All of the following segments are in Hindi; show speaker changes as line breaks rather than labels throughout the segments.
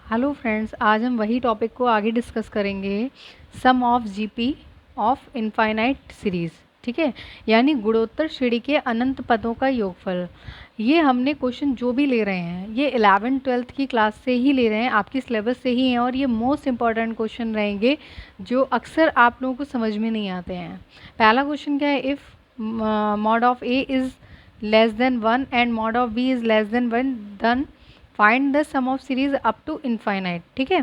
हेलो फ्रेंड्स, आज हम वही टॉपिक को आगे डिस्कस करेंगे, sum of GP of infinite series. ठीक है, यानी गुणोत्तर श्रेणी के अनंत पदों का योगफल। ये हमने क्वेश्चन जो भी ले रहे हैं ये 11th-12th की क्लास से ही ले रहे हैं, आपकी सिलेबस से ही हैं, और ये मोस्ट इंपॉर्टेंट क्वेश्चन रहेंगे जो अक्सर आप लोगों को समझ में नहीं आते हैं। पहला क्वेश्चन क्या है, if mod of A is less than 1 and mod of B is less than 1 then find the sum of series up to infinite. ठीक है,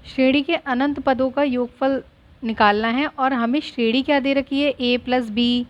श्रेणी के अनंत पदों का योगफल निकालना है और हमें श्रेणी क्या दे रखी है, a प्लस बी,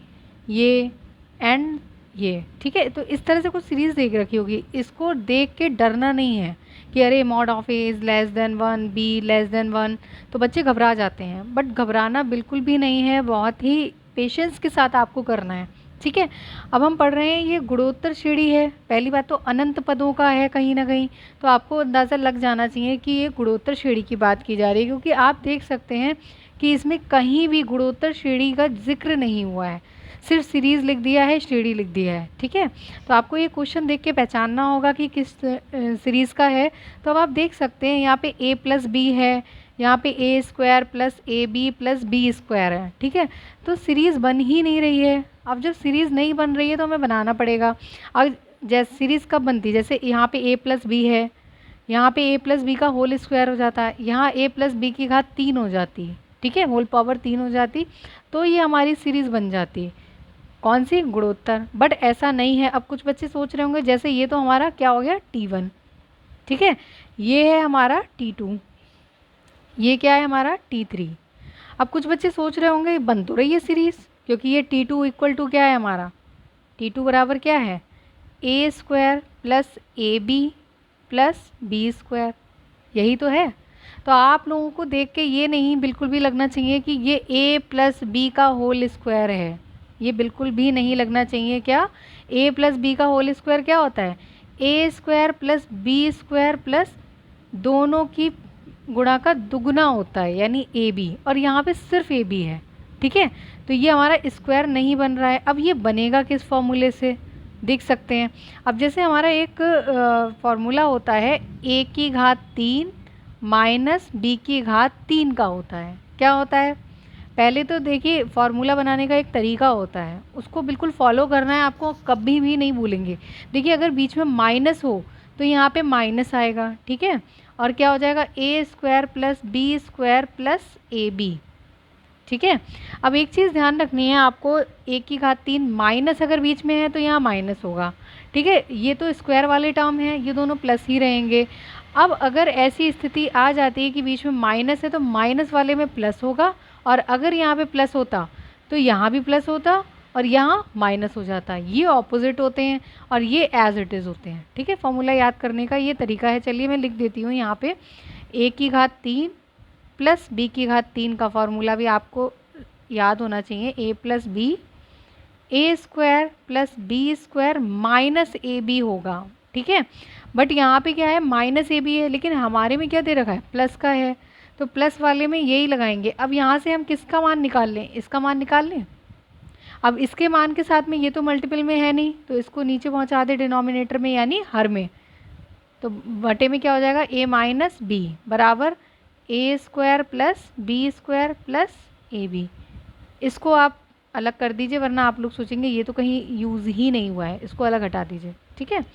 ये एंड ये। ठीक है, तो इस तरह से कुछ सीरीज देख रखी होगी, इसको देख के डरना नहीं है कि अरे mod of A is less than 1, be less than 1, तो बच्चे घबरा जाते हैं। बट घबराना बिल्कुल भी नहीं है, बहुत ही पेशेंस के साथ आपको करना है। ठीक है, अब हम पढ़ रहे हैं ये गुणोत्तर श्रेणी है। पहली बात तो अनंत पदों का है कहीं ना कहीं, तो आपको अंदाज़ा लग जाना चाहिए कि ये गुणोत्तर श्रेणी की बात की जा रही है, क्योंकि आप देख सकते हैं कि इसमें कहीं भी गुणोत्तर श्रेणी का जिक्र नहीं हुआ है, सिर्फ सीरीज़ लिख दिया है, श्रेणी लिख दिया है। ठीक है, तो आपको ये क्वेश्चन देख के पहचानना होगा कि किस सीरीज़ का है। तो अब आप देख सकते हैं यहाँ पे a प्लस बी है, यहाँ पे A square plus A B plus B square है। ठीक है, तो सीरीज़ बन ही नहीं रही है। अब जब सीरीज़ नहीं बन रही है तो हमें बनाना पड़ेगा। अब जैसे सीरीज़ कब बनती है, जैसे यहाँ पे a प्लस बी है, यहाँ पे a प्लस बी का होल स्क्वायर हो जाता है, यहाँ a प्लस बी की घात 3 हो जाती। ठीक है, होल पावर 3 हो जाती, तो ये हमारी सीरीज़ बन जाती। कौन सी, गुणोत्तर। बट ऐसा नहीं है। अब कुछ बच्चे सोच रहे होंगे जैसे ये तो हमारा क्या हो गया, T1। ठीक है, ये है हमारा T2, ये क्या है हमारा T3। अब कुछ बच्चे सोच रहे होंगे बन तो रही है सीरीज़, क्योंकि ये T2 इक्वल टू क्या है हमारा, T2 बराबर क्या है, A square plus A B plus B square, यही तो है। तो आप लोगों को देख के ये नहीं बिल्कुल भी लगना चाहिए कि ये a प्लस बी का होल स्क्वायर है, ये बिल्कुल भी नहीं लगना चाहिए। क्या, a प्लस बी का होल स्क्वायर क्या होता है, A square plus B square plus दोनों की गुणा का दुगना होता है, यानी ए बी, और यहाँ पे सिर्फ ए बी है। ठीक है, तो ये हमारा स्क्वायर नहीं बन रहा है। अब ये बनेगा किस फॉर्मूले से, देख सकते हैं। अब जैसे हमारा एक फॉर्मूला होता है a की घात 3 माइनस बी की घात 3 का होता है। क्या होता है, पहले तो देखिए फार्मूला बनाने का एक तरीका होता है, उसको बिल्कुल फॉलो करना है आपको, कभी भी नहीं भूलेंगे। देखिए अगर बीच में माइनस हो तो यहाँ पे माइनस आएगा। ठीक है, और क्या हो जाएगा, A square plus B square plus A B. ठीक है, अब एक चीज़ ध्यान रखनी है आपको, एक की घात 3 माइनस अगर बीच में है तो यहाँ माइनस होगा। ठीक है, ये तो स्क्वायर वाले टर्म है, ये दोनों प्लस ही रहेंगे। अब अगर ऐसी स्थिति आ जाती है कि बीच में माइनस है तो माइनस वाले में प्लस होगा, और अगर यहाँ पे प्लस होता तो यहाँ भी प्लस होता और यहाँ माइनस हो जाता। ये ऑपोजिट होते हैं और ये एज इट इज़ होते हैं। ठीक है, फॉर्मूला याद करने का ये तरीका है। चलिए मैं लिख देती हूँ यहाँ पे, ए की घात 3 प्लस बी की घात 3 का फॉर्मूला भी आपको याद होना चाहिए, A plus B, A square plus B square minus A B होगा। ठीक है, बट यहाँ पे क्या है, माइनस ए बी है, लेकिन हमारे में क्या दे रखा है, प्लस का है, तो प्लस वाले में यही लगाएंगे। अब यहाँ से हम किसका मान निकाल लें, इसका मान निकाल लें। अब इसके मान के साथ में ये तो मल्टीपल में है नहीं, तो इसको नीचे पहुँचा दे डिनोमिनेटर में, यानी हर में, तो बटे में क्या हो जाएगा, a माइनस बी बराबर A square plus B square plus A B. इसको आप अलग कर दीजिए, वरना आप लोग सोचेंगे ये तो कहीं यूज़ ही नहीं हुआ है, इसको अलग हटा दीजिए। ठीक है,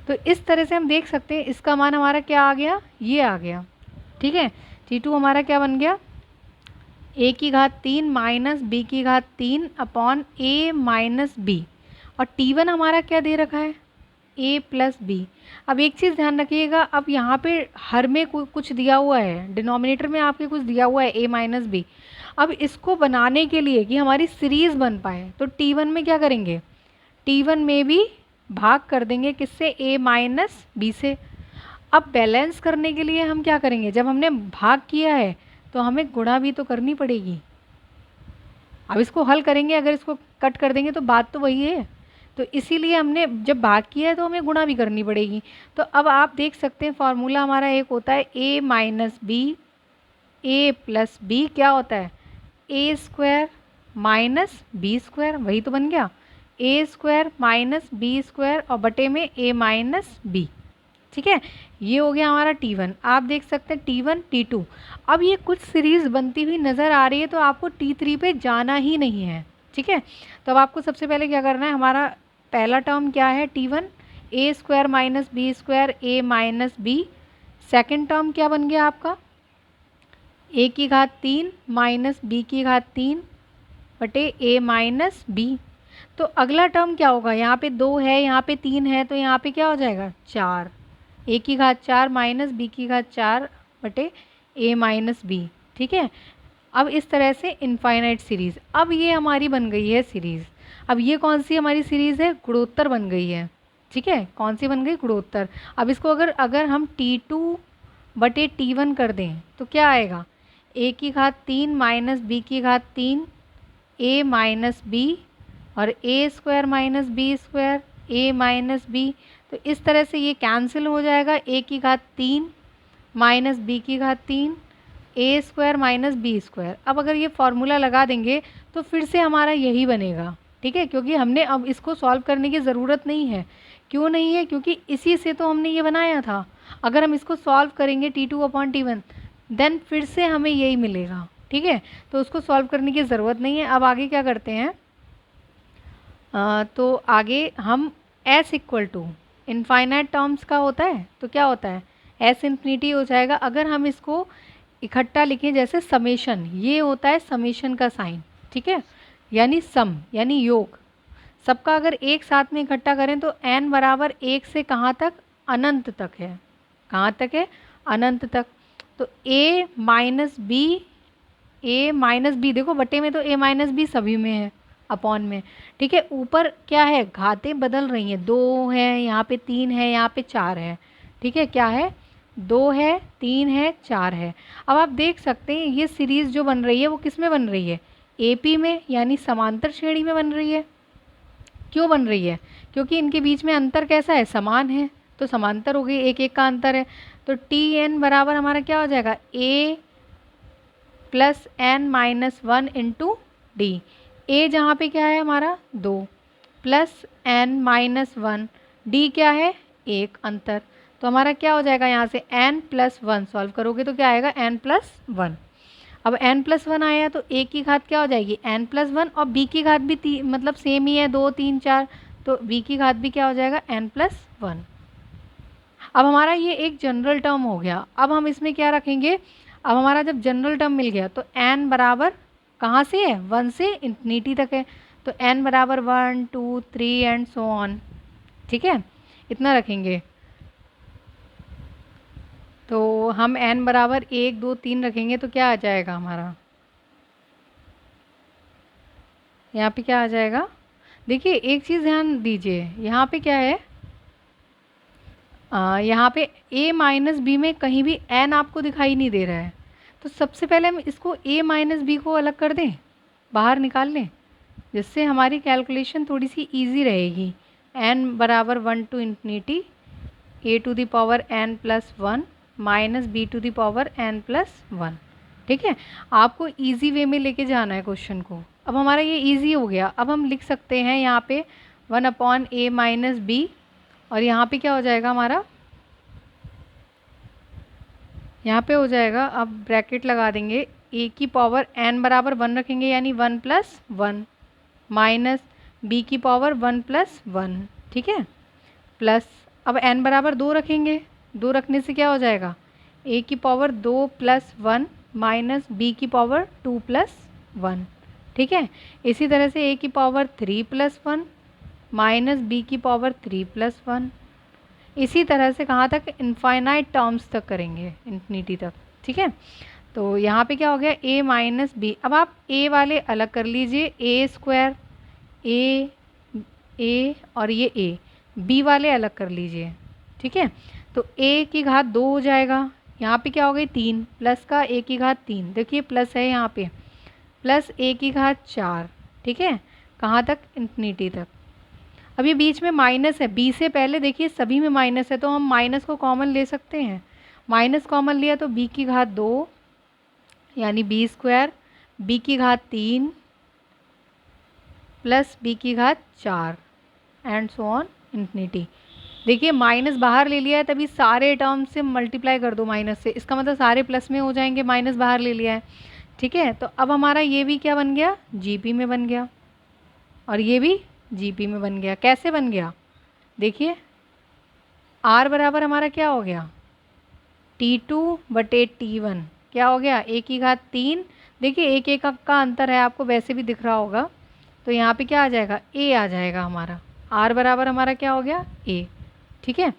तो इस तरह से हम देख सकते हैं इसका मान हमारा क्या आ गया, ये आ गया। ठीक है, T2 हमारा क्या बन गया, a की घात 3 माइनस बी की घात 3 अपॉन a माइनस बी, और T1 हमारा क्या दे रखा है, a प्लस बी। अब एक चीज़ ध्यान रखिएगा, अब यहाँ पे हर में कुछ दिया हुआ है, डिनोमिनेटर में आपके कुछ दिया हुआ है a माइनस बी। अब इसको बनाने के लिए कि हमारी सीरीज़ बन पाए तो T1 में क्या करेंगे, T1 में भी भाग कर देंगे, किससे, a माइनस बी से। अब बैलेंस करने के लिए हम क्या करेंगे, जब हमने भाग किया है तो हमें गुणा भी तो करनी पड़ेगी। अब इसको हल करेंगे, अगर इसको कट कर देंगे तो बात तो वही है, तो इसीलिए हमने जब भाग किया है तो हमें गुणा भी करनी पड़ेगी। तो अब आप देख सकते हैं फार्मूला हमारा एक होता है a minus B, A plus B क्या होता है, A square minus B square, वही तो बन गया, A square minus B square और बटे में a माइनस बी। ठीक है, ये हो गया हमारा T1। आप देख सकते हैं T1 T2। अब ये कुछ सीरीज़ बनती हुई नज़र आ रही है तो आपको T3 पे जाना ही नहीं है। ठीक है, तो अब आपको सबसे पहले क्या करना है, हमारा पहला टर्म क्या है T1, ए स्क्वायर माइनस बी स्क्वायर ए माइनस बी। सेकेंड टर्म क्या बन गया आपका, ए की घात 3 माइनस बी की घात 3 बटे ए माइनस बी। तो अगला टर्म क्या होगा, यहाँ पे 2 है, यहाँ पे 3 है, तो यहाँ पे क्या हो जाएगा 4, ए की घात 4 माइनस बी की घात 4 बटे ए माइनस बी। ठीक है, अब इस तरह से इनफाइनाइट सीरीज़, अब ये हमारी बन गई है सीरीज़। अब ये कौन सी हमारी सीरीज़ है, गुणोत्तर बन गई है। ठीक है, कौन सी बन गई, गुणोत्तर। अब इसको अगर अगर हम T2 बटे T1 कर दें तो क्या आएगा, ए की घात 3 माइनस बी की घात 3 ए माइनस बी और ए स्क्वायर माइनस बी स्क्वायर ए माइनस बी। तो इस तरह से ये कैंसिल हो जाएगा, ए की घात 3 माइनस बी की घात 3 ए स्क्वायर माइनस बी स्क्वायर। अब अगर ये फॉर्मूला लगा देंगे तो फिर से हमारा यही बनेगा। ठीक है, क्योंकि हमने अब इसको सॉल्व करने की ज़रूरत नहीं है। क्यों नहीं है, क्योंकि इसी से तो हमने ये बनाया था। अगर हम इसको सॉल्व करेंगे T2 अपॉन T1 देन फिर से हमें यही मिलेगा। ठीक है, तो उसको सॉल्व करने की ज़रूरत नहीं है। अब आगे क्या करते हैं, तो आगे हम s equal to infinite terms का होता है तो क्या होता है, s इन्फिनिटी हो जाएगा। अगर हम इसको इकट्ठा लिखें जैसे समेशन, ये होता है समेशन का साइन। ठीक है, यानी सम यानी योग, सबका अगर एक साथ में इकट्ठा करें तो n बराबर 1 से कहाँ तक, अनंत तक है। कहाँ तक है, अनंत तक। तो a माइनस बी, देखो बटे में तो a माइनस बी सभी में है, अपॉन में। ठीक है, ऊपर क्या है, घातें बदल रही हैं, 2 है, यहाँ पे 3 है, यहाँ पे 4 है। ठीक है, क्या है, 2 है, 3 है, 4 है। अब आप देख सकते हैं ये सीरीज़ जो बन रही है वो किस में बन रही है, AP में, यानी समांतर श्रेणी में बन रही है। क्यों बन रही है, क्योंकि इनके बीच में अंतर कैसा है, समान है, तो समांतर हो गई, एक एक का अंतर है। तो TN बराबर हमारा क्या हो जाएगा, A plus N minus 1 into D. A जहाँ पे क्या है हमारा 2 प्लस N माइनस 1, D क्या है 1 अंतर। तो हमारा क्या हो जाएगा, यहाँ से n प्लस 1 सॉल्व करोगे तो क्या आएगा n प्लस 1। अब n प्लस 1 आया तो a की घात क्या हो जाएगी n प्लस 1 और b की घात भी मतलब सेम ही है, 2 3 4, तो b की घात भी क्या हो जाएगा n प्लस 1। अब हमारा ये एक जनरल टर्म हो गया। अब हम इसमें क्या रखेंगे, अब हमारा जब जनरल टर्म मिल गया तो n बराबर कहाँ से है, 1 से इन्फिनिटी तक है, तो n बराबर 1 2 3 एंड सो ऑन। ठीक है, इतना रखेंगे। तो हम n बराबर 1 2 3 रखेंगे तो क्या आ जाएगा हमारा, यहाँ पे क्या आ जाएगा, देखिए एक चीज़ ध्यान दीजिए, यहाँ पे क्या है, यहाँ पे a माइनस बी में कहीं भी n आपको दिखाई नहीं दे रहा है। तो सबसे पहले हम इसको a माइनस बी को अलग कर दें, बाहर निकाल लें, जिससे हमारी कैलकुलेशन थोड़ी सी इजी रहेगी। n बराबर 1 to infinity a to the power n plus 1 minus B to the power n plus 1। ठीक है, आपको इजी वे में लेके जाना है क्वेश्चन को। अब हमारा ये इजी हो गया। अब हम लिख सकते हैं यहाँ पे 1 अपॉन a माइनस बी, और यहाँ पे क्या हो जाएगा हमारा, यहाँ पे हो जाएगा, अब ब्रैकेट लगा देंगे, a की पावर n बराबर 1 रखेंगे यानी 1 प्लस 1 माइनस b की पावर 1 प्लस 1। ठीक है, प्लस अब n बराबर 2 रखेंगे, 2 रखने से क्या हो जाएगा, a की पावर 2 प्लस 1 माइनस b की पावर 2 प्लस 1। ठीक है, इसी तरह से a की पावर 3 प्लस 1 माइनस b की पावर 3 प्लस 1। इसी तरह से कहाँ तक, इनफाइनाइट टर्म्स तक करेंगे, इन्फिनिटी तक। ठीक है, तो यहाँ पे क्या हो गया a माइनस बी। अब आप a वाले अलग कर लीजिए, a स्क्वायर a और ये a, b वाले अलग कर लीजिए। ठीक है, तो a की घात 2 हो जाएगा, यहाँ पे क्या हो गई 3, प्लस का a की घात 3, देखिए प्लस है यहाँ पे, प्लस a की घात 4। ठीक है, कहाँ तक, इन्फिनिटी तक। अब ये बीच में माइनस है, b से पहले देखिए सभी में माइनस है, तो हम माइनस को कॉमन ले सकते हैं। माइनस कॉमन लिया तो b की घात 2 यानी b स्क्वायर, b की घात 3 प्लस b की घात 4 एंड सो ऑन इन्फिनिटी। देखिए माइनस बाहर ले लिया है तभी सारे टर्म से मल्टीप्लाई कर दो माइनस से, इसका मतलब सारे प्लस में हो जाएंगे, माइनस बाहर ले लिया है। ठीक है, तो अब हमारा ये भी क्या बन गया, जीपी में बन गया, और ये भी जीपी में बन गया। कैसे बन गया, देखिए आर बराबर हमारा क्या हो गया, T2/T1 क्या हो गया, ए की घात 3। देखिए एक एक का अंतर है, आपको वैसे भी दिख रहा होगा, तो यहाँ पे क्या आ जाएगा, ए आ जाएगा हमारा। आर बराबर हमारा क्या हो गया, ए। ठीक है,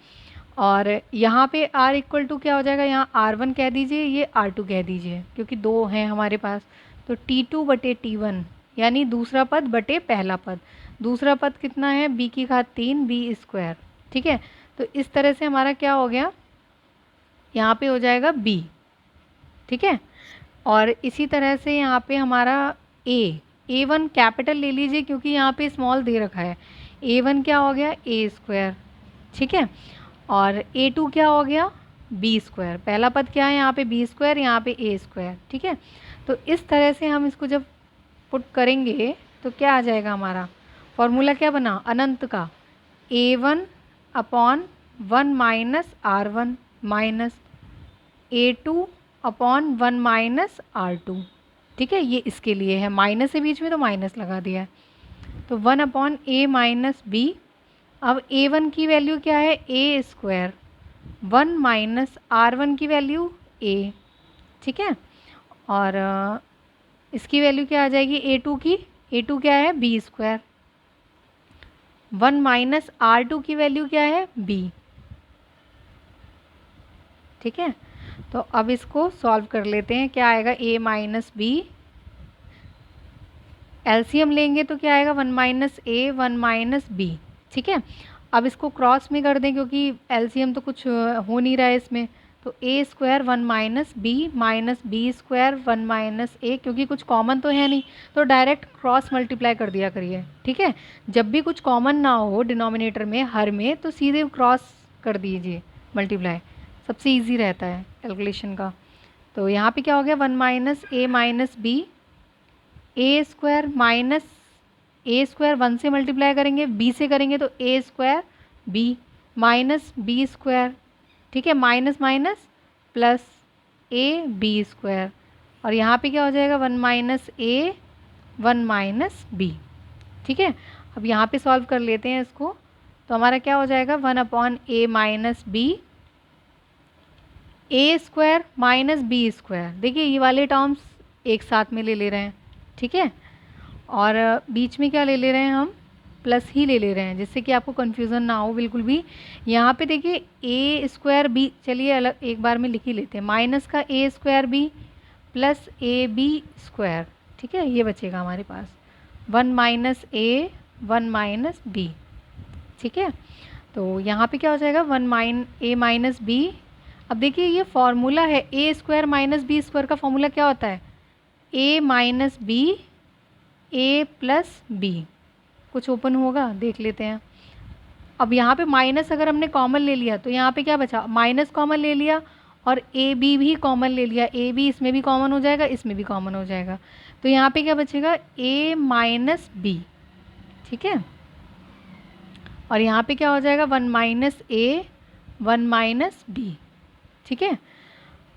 और यहाँ पे r इक्वल टू क्या हो जाएगा, यहाँ r1 कह दीजिए, ये r2 कह दीजिए, क्योंकि दो हैं हमारे पास। तो T2/T1 यानी दूसरा पद बटे पहला पद। दूसरा पद कितना है, b की घात 3 b²। ठीक है, तो इस तरह से हमारा क्या हो गया, यहाँ पे हो जाएगा b। ठीक है, और इसी तरह से यहाँ पे हमारा a1 कैपिटल ले लीजिए, क्योंकि यहाँ पे स्मॉल दे रखा है। a1 क्या हो गया, a²। ठीक है, और a2 क्या हो गया, b²। पहला पद क्या है यहाँ पे, b², यहाँ पे a²। ठीक है, तो इस तरह से हम इसको जब पुट करेंगे तो क्या आ जाएगा, हमारा फॉर्मूला क्या बना, अनंत का, a1/1 minus r1 minus a2/1 minus r2। ठीक है, ये इसके लिए है, माइनस है बीच में तो माइनस लगा दिया है। तो 1/a माइनस b। अब a1 की वैल्यू क्या है, a², 1 माइनस r1 की वैल्यू a। ठीक है, और इसकी वैल्यू क्या आ जाएगी, a2 की, a2 क्या है, b², 1 माइनस r2 की वैल्यू क्या है, b। ठीक है, तो अब इसको सॉल्व कर लेते हैं, क्या आएगा, a माइनस b, एलसीएम लेंगे तो क्या आएगा, 1 माइनस a 1 माइनस b। ठीक है, अब इसको क्रॉस में कर दें, क्योंकि एलसीएम तो कुछ हो नहीं रहा है इसमें, तो a² 1 minus b minus b² 1 minus a, क्योंकि कुछ कॉमन तो है नहीं, तो डायरेक्ट क्रॉस मल्टीप्लाई कर दिया करिए। ठीक है, जब भी कुछ कॉमन ना हो डिनोमिनेटर में, हर में, तो सीधे क्रॉस कर दीजिए मल्टीप्लाई, सबसे ईजी रहता है कैलकुलेशन का। तो यहाँ पे क्या हो गया, 1 minus a minus b, a² minus a² 1 से मल्टीप्लाई करेंगे, b से करेंगे तो a² b माइनस b²। ठीक है, माइनस माइनस प्लस ab², और यहाँ पे क्या हो जाएगा, 1 माइनस a 1 माइनस b। ठीक है, अब यहाँ पे सॉल्व कर लेते हैं इसको, तो हमारा क्या हो जाएगा, 1/a minus b, a² minus b²। देखिए ये वाले टर्म्स एक साथ में ले रहे हैं। ठीक है, और बीच में क्या ले ले रहे हैं, हम प्लस ही ले रहे हैं, जिससे कि आपको कन्फ्यूज़न ना हो बिल्कुल भी। यहाँ पे देखिए a² b, चलिए अलग एक बार में लिख ही लेते हैं, माइनस का a² b प्लस ab²। ठीक है, ये बचेगा हमारे पास 1 माइनस a 1 माइनस b। ठीक है, तो यहाँ पे क्या हो जाएगा, 1 a माइनस b। अब देखिए ये फॉर्मूला है, a² माइनस b² का फॉर्मूला क्या होता है, a minus b a plus b। कुछ ओपन होगा, देख लेते हैं। अब यहाँ पे माइनस अगर हमने कॉमन ले लिया तो यहाँ पे क्या बचा, माइनस कॉमन ले लिया, और ए बी भी कॉमन ले लिया, ए बी इसमें भी कॉमन हो जाएगा, इसमें भी कॉमन हो जाएगा, तो यहाँ पे क्या बचेगा, a माइनस b। ठीक है, और यहाँ पे क्या हो जाएगा, 1 माइनस a 1 माइनस b। ठीक है,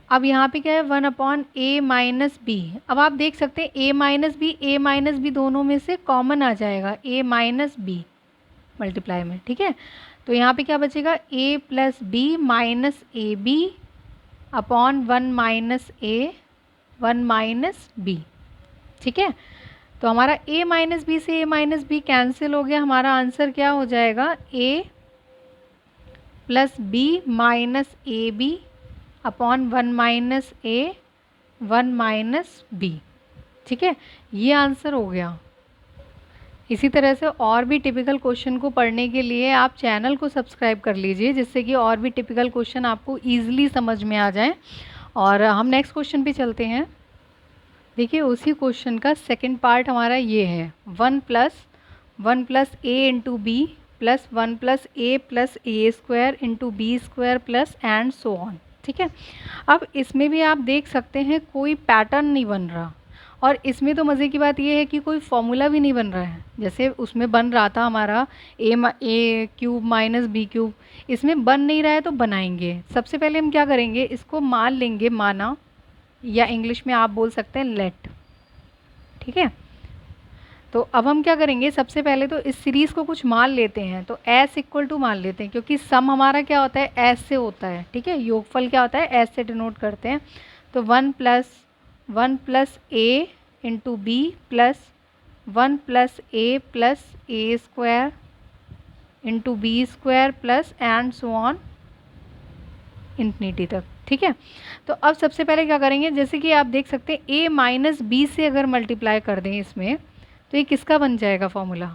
अब यहाँ पे क्या है, 1/a माइनस b। अब आप देख सकते हैं a माइनस b दोनों में से कॉमन आ जाएगा, a माइनस b मल्टीप्लाई में। ठीक है, तो यहाँ पे क्या बचेगा, a plus b minus A B upon 1 minus a 1 minus b। ठीक है, तो हमारा a माइनस बी से a माइनस बी कैंसिल हो गया, हमारा आंसर क्या हो जाएगा, a plus b minus A B upon 1 minus a 1 minus b। ठीक है, ये आंसर हो गया। इसी तरह से और भी टिपिकल क्वेश्चन को पढ़ने के लिए आप चैनल को सब्सक्राइब कर लीजिए, जिससे कि और भी टिपिकल क्वेश्चन आपको ईजिली समझ में आ जाएं। और हम नेक्स्ट क्वेश्चन पे चलते हैं। देखिए उसी क्वेश्चन का सेकंड पार्ट हमारा ये है, 1 plus a into B plus 1 plus a into b² plus and so on. ठीक है, अब इसमें भी आप देख सकते हैं कोई पैटर्न नहीं बन रहा, और इसमें तो मज़े की बात ये है कि कोई फॉर्मूला भी नहीं बन रहा है, जैसे उसमें बन रहा था हमारा ए क्यूब माइनस बी क्यूब, इसमें बन नहीं रहा है तो बनाएंगे। सबसे पहले हम क्या करेंगे, इसको मान लेंगे, माना, या इंग्लिश में आप बोल सकते हैं लेट। ठीक है, तो अब हम क्या करेंगे, सबसे पहले तो इस सीरीज़ को कुछ मान लेते हैं, तो एस इक्वल टू मान लेते हैं, क्योंकि सम हमारा क्या होता है, एस से होता है। ठीक है, योगफल क्या होता है, एस से डिनोट करते हैं। तो one plus A into B plus 1 + a + a² into B square plus and so on infinity तक। ठीक है, तो अब सबसे पहले क्या करेंगे, जैसे कि आप देख सकते हैं a माइनस बी से अगर मल्टीप्लाई कर दें इसमें, तो ये किसका बन जाएगा फॉर्मूला,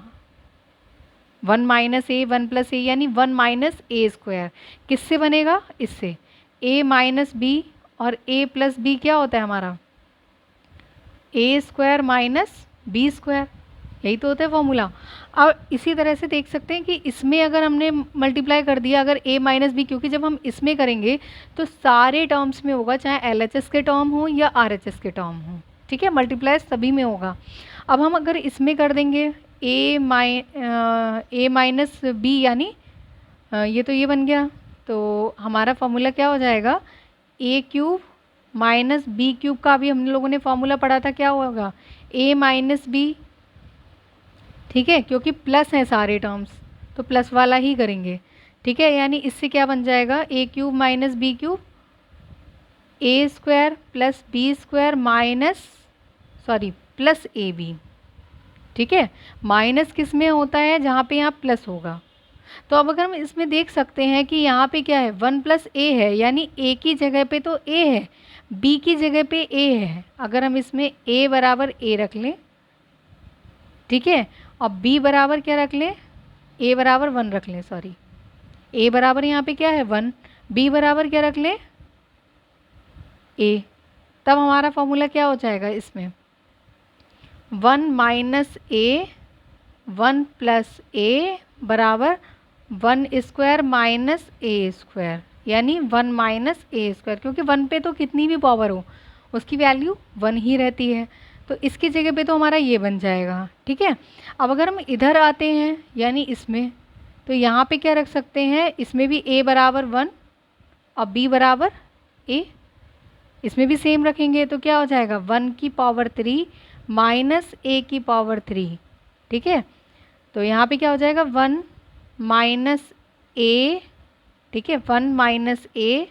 1 - a 1 + a, यानी 1 - a²। किससे बनेगा, इससे a माइनस बी, और a प्लस बी क्या होता है हमारा, a² माइनस b², यही तो होता है फॉर्मूला। अब इसी तरह से देख सकते हैं कि इसमें अगर हमने मल्टीप्लाई कर दिया, अगर a माइनस बी, क्योंकि जब हम इसमें करेंगे तो सारे टर्म्स में होगा, चाहे LHS के टर्म हो या RHS के टर्म हो। ठीक है, मल्टीप्लाई सभी में होगा। अब हम अगर इसमें कर देंगे a माइनस बी, यानी ये तो ये बन गया, तो हमारा फॉर्मूला क्या हो जाएगा, a³ माइनस b³ का भी हम लोगों ने फॉर्मूला पढ़ा था, क्या होगा, a माइनस बी। ठीक है, क्योंकि प्लस हैं सारे टर्म्स, तो प्लस वाला ही करेंगे। ठीक है, यानी इससे क्या बन जाएगा, a³ minus b³ a² plus b² minus plus ab। ठीक है, माइनस किस में होता है, जहाँ पे यहाँ प्लस होगा। तो अब अगर हम इसमें देख सकते हैं कि यहाँ पे क्या है, 1 + a है, यानी a की जगह पे तो a है, b की जगह पे a है। अगर हम इसमें a बराबर a रख लें, ठीक है, और b बराबर क्या रख लें, a बराबर 1 रख लें, a बराबर यहाँ पे क्या है 1, b बराबर क्या रख लें a, तब हमारा फॉर्मूला क्या हो जाएगा इसमें, 1 - a 1 + a बराबर 1² माइनस a², यानी 1 - a², क्योंकि 1 पे तो कितनी भी पावर हो उसकी वैल्यू 1 ही रहती है, तो इसकी जगह पे तो हमारा ये बन जाएगा। ठीक है, अब अगर हम इधर आते हैं, यानी इसमें, तो यहाँ पे क्या रख सकते हैं, इसमें भी a बराबर 1 और b बराबर a, इसमें भी सेम रखेंगे, तो क्या हो जाएगा 1³ माइनस a³। ठीक है, तो यहाँ पे क्या हो जाएगा 1 - a, ठीक है, 1 - a,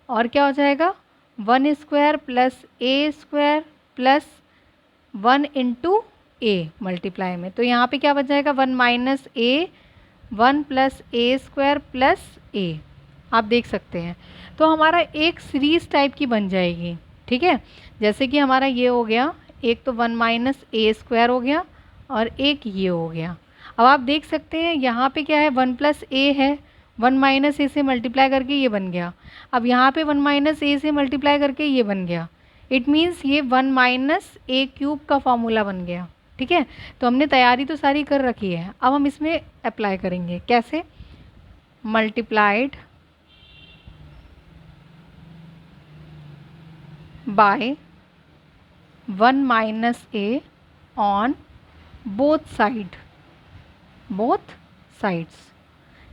और क्या हो जाएगा 1² plus a² plus 1 × a multiply में, तो यहाँ पे क्या बच जाएगा 1 - a 1 + a² प्लस a, आप देख सकते हैं। तो हमारा एक सीरीज़ टाइप की बन जाएगी। ठीक है, जैसे कि हमारा ये हो गया, एक तो 1 - a² हो गया और एक ये हो गया। अब आप देख सकते हैं यहाँ पे क्या है, 1 + a है, 1 - a से मल्टीप्लाई करके ये बन गया। अब यहाँ पे 1 - a से मल्टीप्लाई करके ये बन गया, इट मीन्स ये 1 - a³ का फॉर्मूला बन गया। ठीक है, तो हमने तैयारी तो सारी कर रखी है, अब हम इसमें अप्लाई करेंगे, कैसे, multiplied by 1 - a on both sides,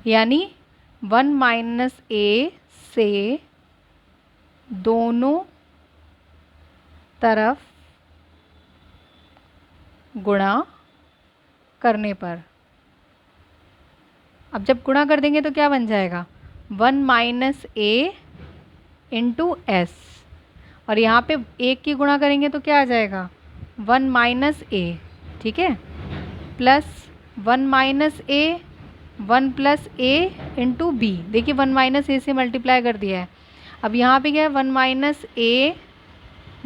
यानी 1 - a से दोनों तरफ गुणा करने पर। अब जब गुणा कर देंगे तो क्या बन जाएगा 1 - a × s, और यहाँ पे एक की गुणा करेंगे तो क्या आ जाएगा 1 - a, ठीक है, प्लस 1 - a 1 + a × b, देखिए 1 - a से मल्टीप्लाई कर दिया है। अब यहाँ पे क्या है 1 - a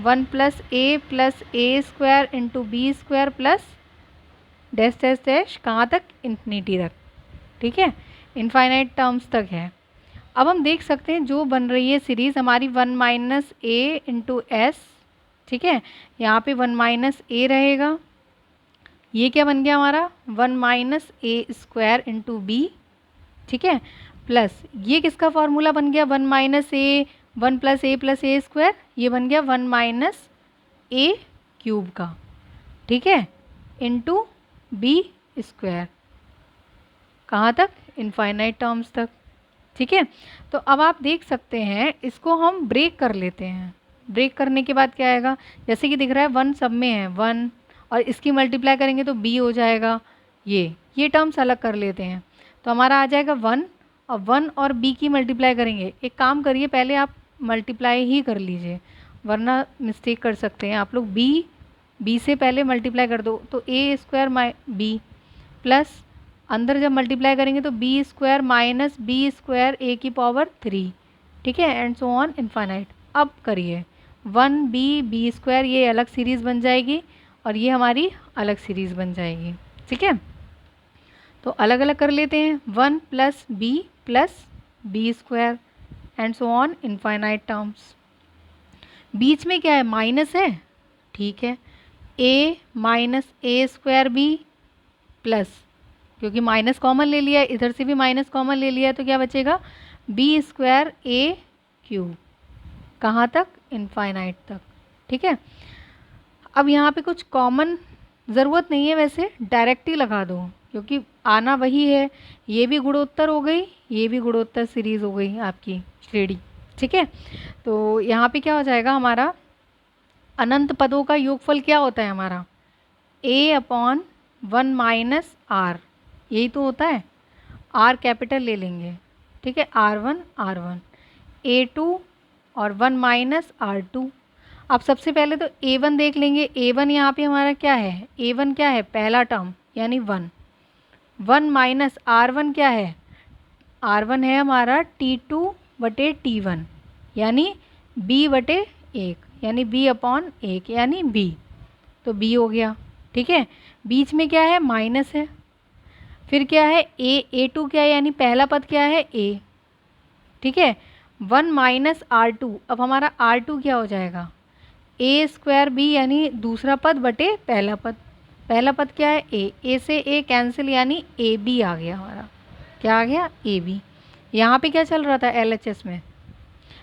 1 + a + a² × b² plus dash dash dash कहाँ तक, इन्फिनिटी तक। ठीक है, इनफाइनाइट टर्म्स तक है। अब हम देख सकते हैं जो बन रही है सीरीज़ हमारी 1 - a × s, ठीक है, यहाँ पे 1 - a रहेगा, ये क्या बन गया हमारा 1 - a² × b, ठीक है, प्लस ये किसका फॉर्मूला बन गया 1 - a 1 + a + a², ये बन गया 1 - a³ क्यूब का, ठीक है, इंटू बी स्क्वायर, कहाँ तक, इनफाइनाइट टर्म्स तक, ठीक है। तो अब आप देख सकते हैं इसको हम ब्रेक कर लेते हैं। ब्रेक करने के बाद क्या आएगा, जैसे कि दिख रहा है 1 सब में है 1, और इसकी मल्टीप्लाई करेंगे तो b हो जाएगा। ये टर्म्स अलग कर लेते हैं, तो हमारा आ जाएगा 1, और 1 और b की मल्टीप्लाई करेंगे। एक काम करिए, पहले आप मल्टीप्लाई ही कर लीजिए, वरना मिस्टेक कर सकते हैं आप लोग। b से पहले मल्टीप्लाई कर दो, तो a स्क्वायर b प्लस अंदर जब मल्टीप्लाई करेंगे तो B square minus B square A की पावर 3, ठीक है, एंड सो ऑन इनफाइनाइट। अब करिए 1b स्क्वायर, ये अलग सीरीज़ बन जाएगी और ये हमारी अलग सीरीज़ बन जाएगी, ठीक है। तो अलग अलग कर लेते हैं, 1 plus B square and so on infinite terms. बीच में क्या है, माइनस है, ठीक है, a minus A square B plus, क्योंकि माइनस कॉमन ले लिया है, इधर से भी माइनस कॉमन ले लिया है, तो क्या बचेगा, बी स्क्वायर ए क्यूब, कहाँ तक, इनफाइनाइट तक, ठीक है। अब यहाँ पे कुछ कॉमन ज़रूरत नहीं है, वैसे डायरेक्ट ही लगा दो, क्योंकि आना वही है। ये भी गुणोत्तर हो गई, ये भी गुणोत्तर सीरीज़ हो गई आपकी श्रेणी, ठीक है। तो यहाँ पे क्या हो जाएगा हमारा, अनंत पदों का योगफल क्या होता है हमारा, a/1 माइनस आर, यही तो होता है। r कैपिटल ले लेंगे, ठीक है, r1 a2 और 1 माइनस r2। अब सबसे पहले तो a1 देख लेंगे। a1 यहाँ पे हमारा क्या है, a1 क्या है, पहला टर्म यानी 1 माइनस r1 क्या है, r1 है हमारा t2/t1 यानी b/1 यानी b/1 यानी b, तो b हो गया, ठीक है। बीच में क्या है, माइनस है, फिर क्या है a2 क्या है, यानी पहला पद क्या है a, ठीक है, 1 माइनस r2। अब हमारा r2 क्या हो जाएगा, a स्क्वायर b यानी दूसरा पद बटे पहला पद। पहला पद क्या है a से a कैंसिल यानी ab आ गया हमारा, क्या आ गया, ab। यहाँ पे क्या चल रहा था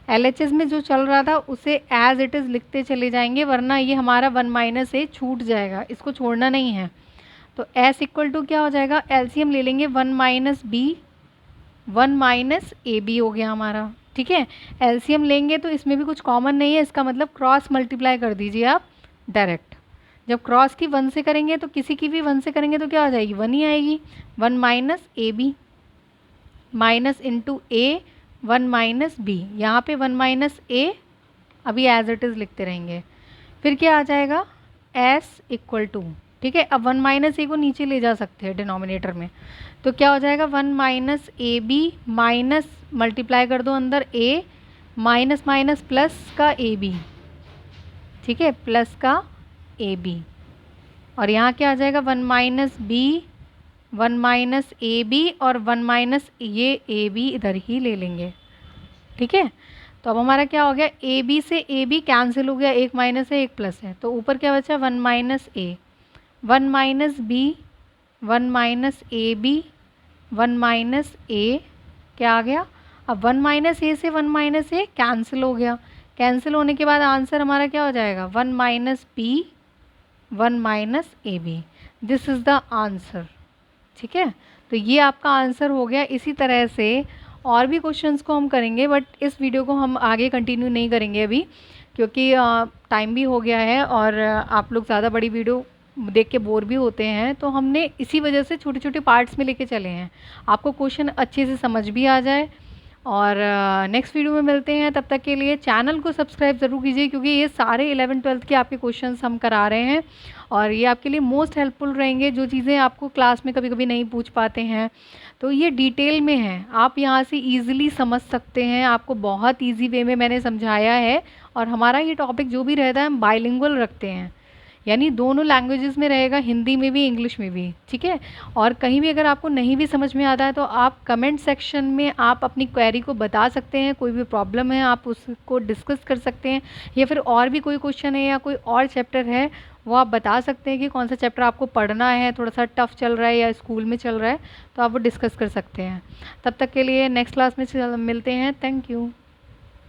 LHS में जो चल रहा था उसे एज इट इज़ लिखते चले जाएंगे, वरना ये हमारा 1 माइनस a छूट जाएगा, इसको छोड़ना नहीं है। तो s इक्वल टू क्या हो जाएगा, एलसीएम ले लेंगे, 1 माइनस b 1 माइनस ab हो गया हमारा, ठीक है। एलसीएम लेंगे तो इसमें भी कुछ कॉमन नहीं है, इसका मतलब क्रॉस मल्टीप्लाई कर दीजिए आप डायरेक्ट। जब क्रॉस की 1 से करेंगे तो किसी की भी 1 से करेंगे तो क्या हो जाएगी, 1 ही आएगी। 1 minus ab minus into a 1 minus b, यहाँ पे 1 माइनस a अभी एज इट इज़ लिखते रहेंगे। फिर क्या आ जाएगा, s इक्वल टू, ठीक है। अब 1 माइनस a को नीचे ले जा सकते हैं डिनोमिनेटर में, तो क्या हो जाएगा, 1 माइनस ab माइनस मल्टीप्लाई कर दो अंदर a माइनस माइनस प्लस का ab, ठीक है, प्लस का ab, और यहाँ क्या आ जाएगा, 1 माइनस b 1 माइनस ab और 1 माइनस ये ab इधर ही ले लेंगे, ठीक है। तो अब हमारा क्या हो गया, ab से ab कैंसिल हो गया, एक माइनस है एक प्लस है, तो ऊपर क्या बचा, 1 minus a 1 minus b 1 minus ab 1 minus a, क्या आ गया। अब 1 माइनस a से 1 माइनस a कैंसिल हो गया, कैंसिल होने के बाद आंसर हमारा क्या हो जाएगा, 1 minus b 1 minus ab, this is the answer, ठीक है। तो ये आपका आंसर हो गया। इसी तरह से और भी क्वेश्चंस को हम करेंगे, बट इस वीडियो को हम आगे कंटिन्यू नहीं करेंगे अभी, क्योंकि टाइम भी हो गया है और आप लोग ज़्यादा बड़ी वीडियो देख के बोर भी होते हैं, तो हमने इसी वजह से छोटे छोटे पार्ट्स में लेके चले हैं, आपको क्वेश्चन अच्छे से समझ भी आ जाए। और नेक्स्ट वीडियो में मिलते हैं, तब तक के लिए चैनल को सब्सक्राइब ज़रूर कीजिए, क्योंकि ये सारे 11th-12th के आपके क्वेश्चंस हम करा रहे हैं और ये आपके लिए मोस्ट हेल्पफुल रहेंगे। जो चीज़ें आपको क्लास में कभी कभी नहीं पूछ पाते हैं तो ये डिटेल में है, आप यहाँ से ईज़िली समझ सकते हैं, आपको बहुत ईजी वे में मैंने समझाया है। और हमारा ये टॉपिक जो भी रहता है हम बाइलिंगुअल रखते हैं, यानी दोनों लैंग्वेजेस में रहेगा, हिंदी में भी इंग्लिश में भी, ठीक है। और कहीं भी अगर आपको नहीं भी समझ में आता है तो आप कमेंट सेक्शन में आप अपनी क्वेरी को बता सकते हैं, कोई भी प्रॉब्लम है आप उसको डिस्कस कर सकते हैं, या फिर और भी कोई क्वेश्चन है या कोई और चैप्टर है वो आप बता सकते हैं कि कौन सा चैप्टर आपको पढ़ना है, थोड़ा सा टफ चल रहा है या स्कूल में चल रहा है, तो आप वो डिस्कस कर सकते हैं। तब तक के लिए नेक्स्ट क्लास में मिलते हैं। Thank you.